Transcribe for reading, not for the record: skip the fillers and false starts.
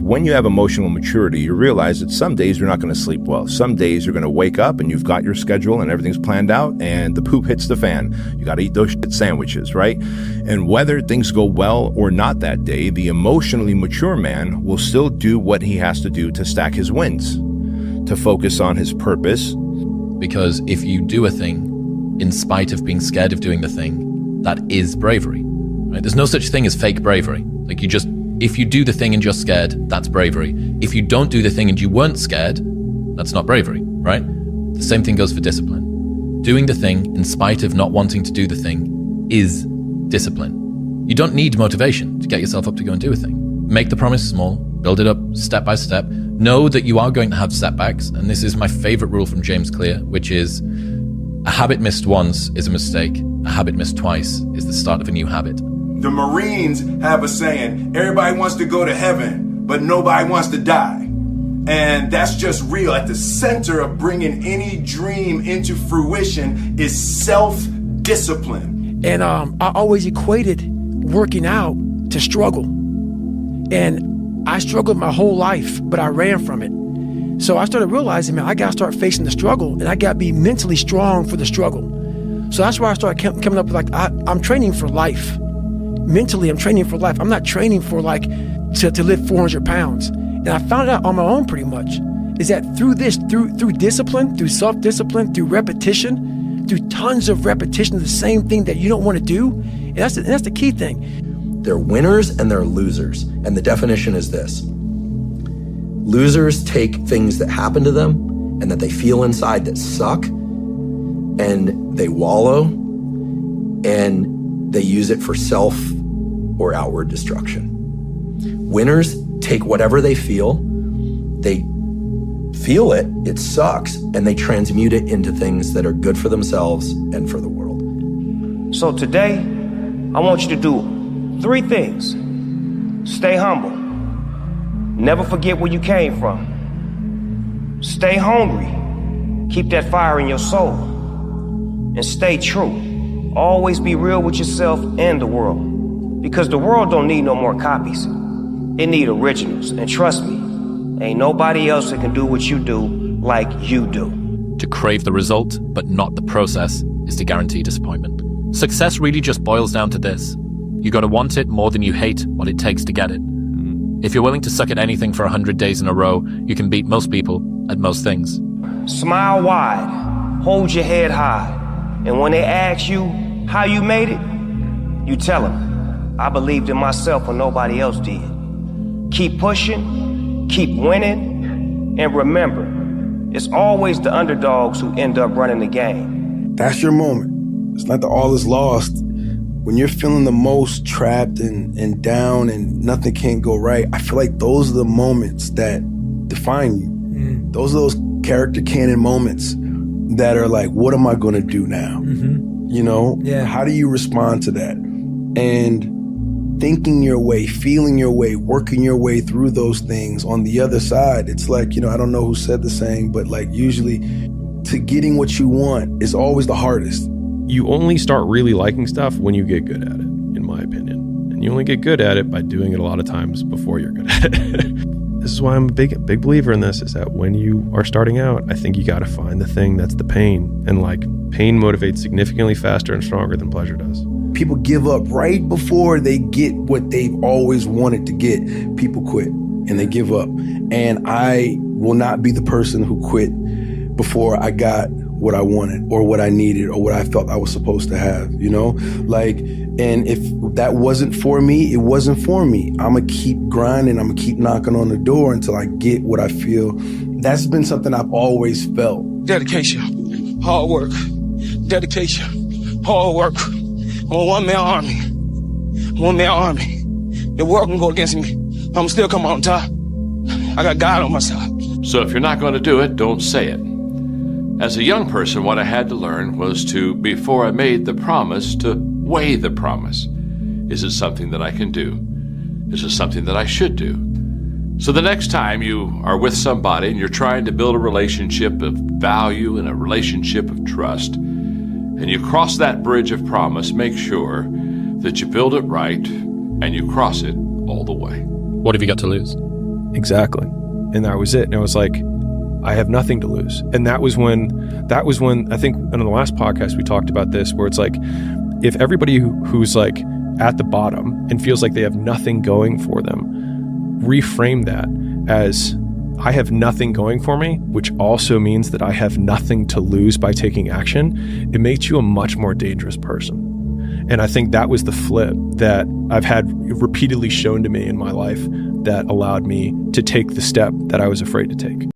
when you have emotional maturity, you realize that some days you're not going to sleep well. Some days you're going to wake up and you've got your schedule and everything's planned out and the poop hits the fan. You got to eat those shit sandwiches, right? And whether things go well or not that day, the emotionally mature man will still do what he has to do to stack his wins, to focus on his purpose. Because if you do a thing in spite of being scared of doing the thing, that is bravery, right? There's no such thing as fake bravery. Like if you do the thing and you're scared, that's bravery. If you don't do the thing and you weren't scared, that's not bravery, right? The same thing goes for discipline. Doing the thing in spite of not wanting to do the thing is discipline. You don't need motivation to get yourself up to go and do a thing. Make the promise small, build it up step by step. Know that you are going to have setbacks, and this is my favorite rule from James Clear, which is a habit missed once is a mistake. A habit missed twice is the start of a new habit. The Marines have a saying, everybody wants to go to heaven, but nobody wants to die. And that's just real. At the center of bringing any dream into fruition is self-discipline. And I always equated working out to struggle. And I struggled my whole life, but I ran from it. So I started realizing, man, I got to start facing the struggle, and I got to be mentally strong for the struggle. So that's why I started coming up with, like, I'm training for life. Mentally, I'm training for life. I'm not training for, like, to lift 400 pounds. And I found out on my own pretty much, is that through discipline, through self-discipline, through repetition, through tons of repetition of the same thing that you don't want to do, and that's the key thing. There are winners and there are losers. And the definition is this. Losers take things that happen to them and that they feel inside that suck, and they wallow, and they use it for self or outward destruction. Winners take whatever they feel it, it sucks, and they transmute it into things that are good for themselves and for the world. So today, I want you to do 3 things. Stay humble. Never forget where you came from. Stay hungry. Keep that fire in your soul. And stay true. Always be real with yourself and the world. Because the world don't need no more copies. It need originals. And trust me, ain't nobody else that can do what you do like you do. To crave the result, but not the process, is to guarantee disappointment. Success really just boils down to this. You gotta want it more than you hate what it takes to get it. If you're willing to suck at anything for 100 days in a row, you can beat most people at most things. Smile wide, hold your head high, and when they ask you how you made it, you tell them, I believed in myself when nobody else did. Keep pushing, keep winning, and remember, it's always the underdogs who end up running the game. That's your moment. It's not that all is lost. When you're feeling the most trapped and down and nothing can't go right, I feel like those are the moments that define you. Those are those character canon moments that are like, what am I gonna do now? You know? Yeah. How do you respond to that? And thinking your way, feeling your way, working your way through those things on the other side, it's like, I don't know who said the saying, but like usually to getting what you want is always the hardest. You only start really liking stuff when you get good at it, in my opinion. And you only get good at it by doing it a lot of times before you're good at it. This is why I'm a big believer in this, is that when you are starting out, I think you got to find the thing that's the pain. And like, pain motivates significantly faster and stronger than pleasure does. People give up right before they get what they've always wanted to get. People quit and they give up. And I will not be the person who quit before I got what I wanted or what I needed or what I felt I was supposed to have, Like, and if that wasn't for me, it wasn't for me. I'm gonna keep grinding, I'm gonna keep knocking on the door until I get what I feel. That's been something I've always felt. Dedication, hard work, dedication, hard work. I'm a one-man army. The world can go against me, I'm still come on top. I got God on my side. So if you're not gonna do it, don't say it. As a young person, what I had to learn was to, before I made the promise, to weigh the promise. Is it something that I can do? Is it something that I should do? So the next time you are with somebody and you're trying to build a relationship of value and a relationship of trust, and you cross that bridge of promise, make sure that you build it right and you cross it all the way. What have you got to lose? Exactly. And that was it. And I was like, I have nothing to lose. And that was when I think in the last podcast we talked about this, where it's like, if everybody who's like at the bottom and feels like they have nothing going for them, reframe that as, I have nothing going for me, which also means that I have nothing to lose by taking action, it makes you a much more dangerous person. And I think that was the flip that I've had repeatedly shown to me in my life that allowed me to take the step that I was afraid to take.